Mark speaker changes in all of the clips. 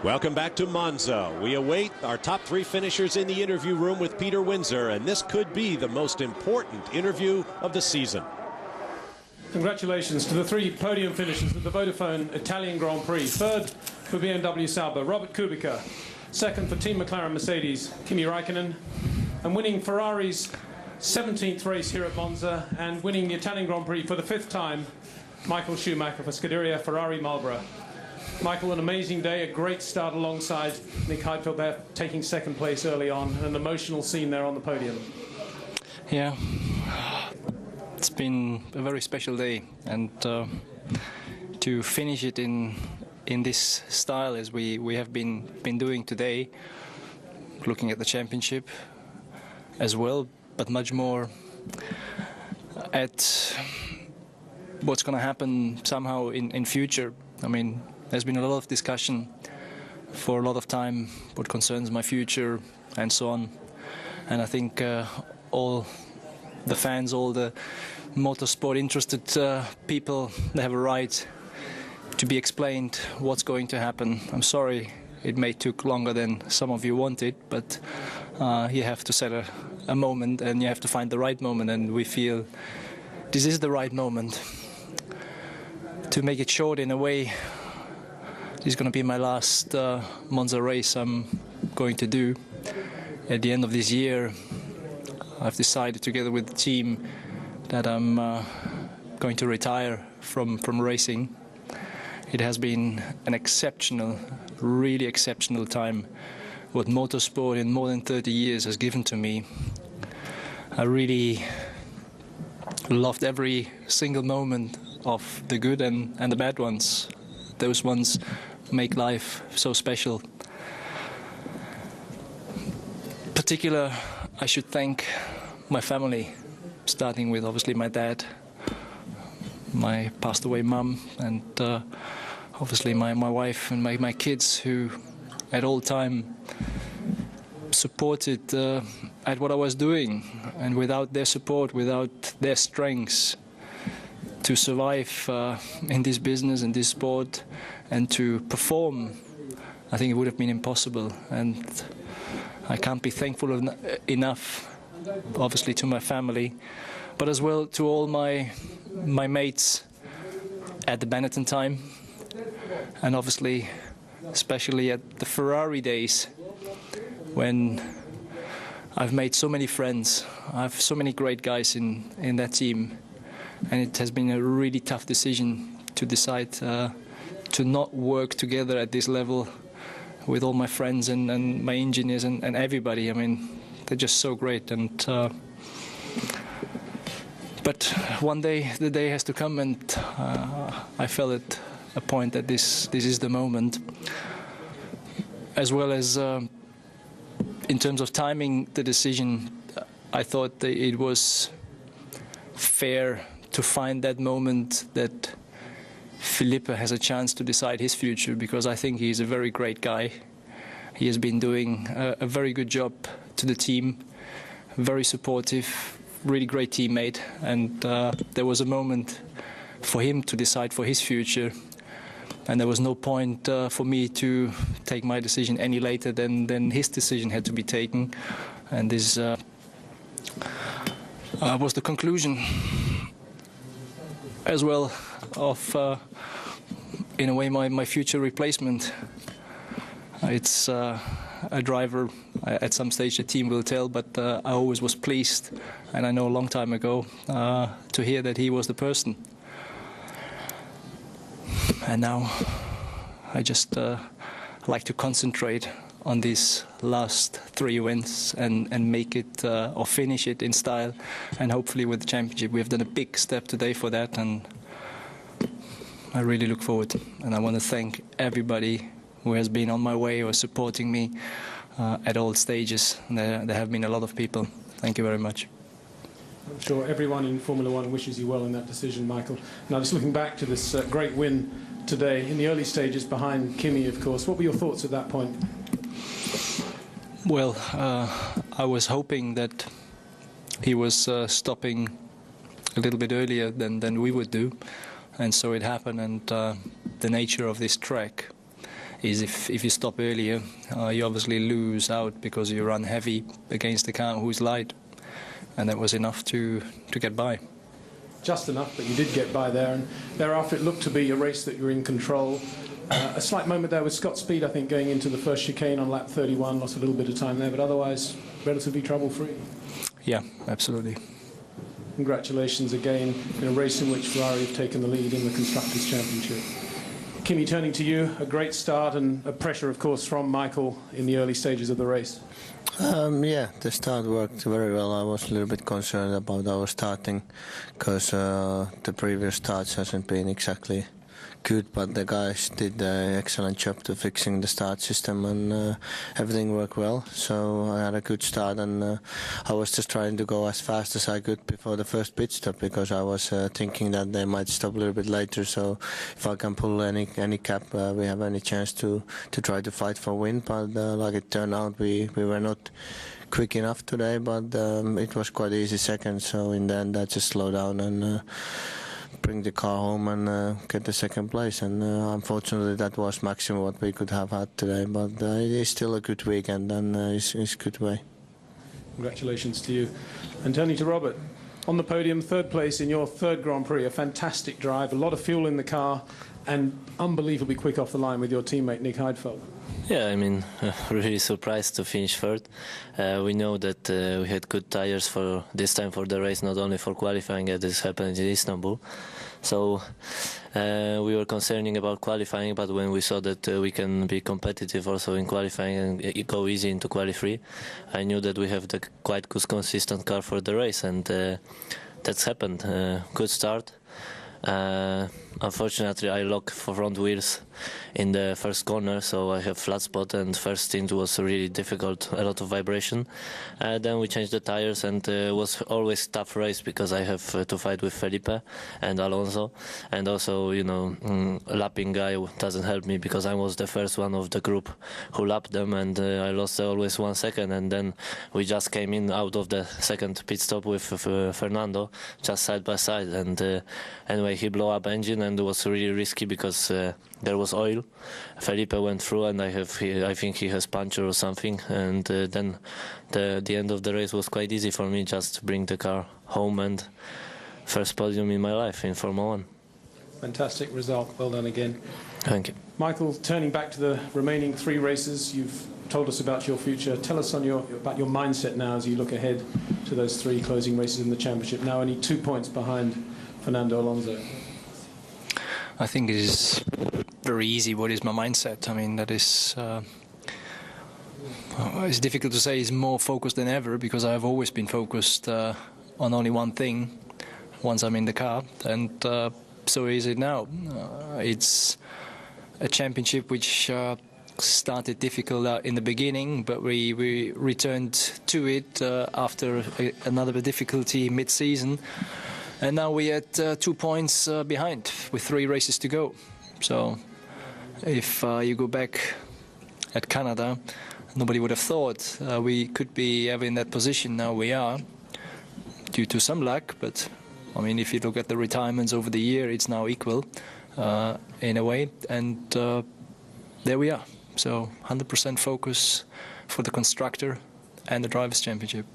Speaker 1: Welcome back to Monza. We await our top three finishers in the interview room with Peter Windsor, and this could be the most important interview of the season.
Speaker 2: Congratulations to the three podium finishers at the Vodafone Italian Grand Prix. Third for BMW Sauber, Robert Kubica. Second for Team McLaren Mercedes, Kimi Räikkönen. And winning Ferrari's 17th race here at Monza and winning the Italian Grand Prix for the 5th time, Michael Schumacher for Scuderia Ferrari Marlboro. Michael, an amazing day, a great start alongside Nick Heidfeld there, taking second place early on, and an emotional scene there on the podium.
Speaker 3: Yeah, it's been a very special day, and to finish it in this style as we have been doing today, looking at the championship as well, but much more at what's going to happen somehow in future. I mean, there's been a lot of discussion for a lot of time what concerns my future and so on. And I think all the fans, all the motorsport interested people, they have a right to be explained what's going to happen. I'm sorry it may took longer than some of you wanted, but you have to set a moment and you have to find the right moment, and we feel this is the right moment. To make it short in a way, this is going to be my last Monza race I'm going to do. At the end of this year, I've decided together with the team that I'm going to retire from racing. It has been an exceptional, really exceptional time what motorsport in more than 30 years has given to me. I really loved every single moment of the good and the bad ones. Those ones make life so special. Particular, I should thank my family, starting with obviously my dad, my passed away mum, and obviously my wife and my kids, who at all time supported at what I was doing. And without their support, without their strengths to survive in this business, in this sport, and to perform, I think it would have been impossible. And I can't be thankful enough, obviously, to my family, but as well to all my mates at the Benetton time, and obviously, especially at the Ferrari days, when I've made so many friends. I have so many great guys in that team. And it has been a really tough decision to decide to not work together at this level with all my friends and my engineers and everybody. I mean, they're just so great. And but one day, the day has to come, and I felt at a point that this is the moment. As well as in terms of timing the decision, I thought that it was fair to find that moment that Felipe has a chance to decide his future, because I think he's a very great guy. He has been doing a very good job to the team, very supportive, really great teammate, and there was a moment for him to decide for his future, and there was no point for me to take my decision any later than his decision had to be taken, and this was the conclusion as well of, in a way, my future replacement. It's a driver, at some stage the team will tell, but I always was pleased, and I know a long time ago, to hear that he was the person. And now I just like to concentrate on these last 3 wins and make it or finish it in style, and hopefully with the championship. We have done a big step today for that, and I really look forward. And I want to thank everybody who has been on my way or supporting me at all stages. There have been a lot of people. Thank you very much.
Speaker 2: I'm sure everyone in Formula One wishes you well in that decision, Michael. Now, just looking back to this great win today, in the early stages behind Kimi, of course, what were your thoughts at that point?
Speaker 3: Well, I was hoping that he was stopping a little bit earlier than we would do, and so it happened. And the nature of this track is if you stop earlier, you obviously lose out because you run heavy against the car who's light, and that was enough to get by.
Speaker 2: Just enough, but you did get by there, and thereafter it looked to be a race that you're in control. A slight moment there with Scott Speed, I think, going into the first chicane on lap 31, lost a little bit of time there, but otherwise relatively trouble-free.
Speaker 3: Yeah, absolutely.
Speaker 2: Congratulations again in a race in which Ferrari have taken the lead in the Constructors' Championship. Kimi, turning to you, a great start and a pressure, of course, from Michael in the early stages of the race.
Speaker 4: Yeah, the start worked very well. I was a little bit concerned about our starting because the previous starts hasn't been exactly good, but the guys did an excellent job to fixing the start system, and everything worked well. So I had a good start, and I was just trying to go as fast as I could before the first pit stop, because I was thinking that they might stop a little bit later. So if I can pull any cap, we have any chance to try to fight for win. But like it turned out, we were not quick enough today, but it was quite easy second. So in the end, I just slowed down and bring the car home and get the second place, and unfortunately that was maximum what we could have had today, but it is still a good weekend, and it's a good way.
Speaker 2: Congratulations to you. And turning to Robert, on the podium, third place in your third Grand Prix, a fantastic drive, a lot of fuel in the car, and unbelievably quick off the line with your teammate Nick Heidfeld.
Speaker 5: Yeah, I mean, really surprised to finish third. We know that we had good tires for this time for the race, not only for qualifying, as this happened in Istanbul. So we were concerning about qualifying, but when we saw that we can be competitive also in qualifying and go easy into quali-3, I knew that we have the quite good consistent car for the race, and that's happened. Good start. Unfortunately, I locked front wheels in the first corner, so I have flat spot, and first stint was really difficult, a lot of vibration. Then we changed the tires, and it was always tough race because I have to fight with Felipe and Alonso, and also, you know, lapping guy doesn't help me because I was the first one of the group who lapped them, and I lost always 1 second, and then we just came in out of the second pit stop with Fernando, just side by side, and anyway, he blew up engine, and it was really risky because there was oil. Felipe went through, and I think he has puncture or something, and then the end of the race was quite easy for me, just to bring the car home, and first podium in my life in Formula 1.
Speaker 2: Fantastic result, well done again.
Speaker 5: Thank you.
Speaker 2: Michael, turning back to the remaining 3 races, you've told us about your future. Tell us about your mindset now as you look ahead to those 3 closing races in the championship, now only 2 points behind Fernando Alonso.
Speaker 3: I think it is very easy. What is my mindset? I mean, that is it's difficult to say. It's more focused than ever because I've always been focused on only one thing once I'm in the car, and so is it now. It's a championship which started difficult in the beginning, but we returned to it after another difficulty mid-season. And now we're at 2 points behind with 3 races to go. So if you go back at Canada, nobody would have thought we could be ever in that position. Now we are, due to some luck. But I mean, if you look at the retirements over the year, it's now equal in a way. And there we are. So 100% focus for the constructor and the Drivers' Championship.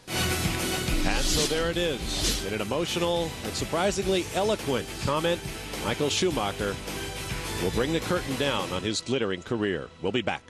Speaker 1: And so there it is. In an emotional and surprisingly eloquent comment, Michael Schumacher will bring the curtain down on his glittering career. We'll be back.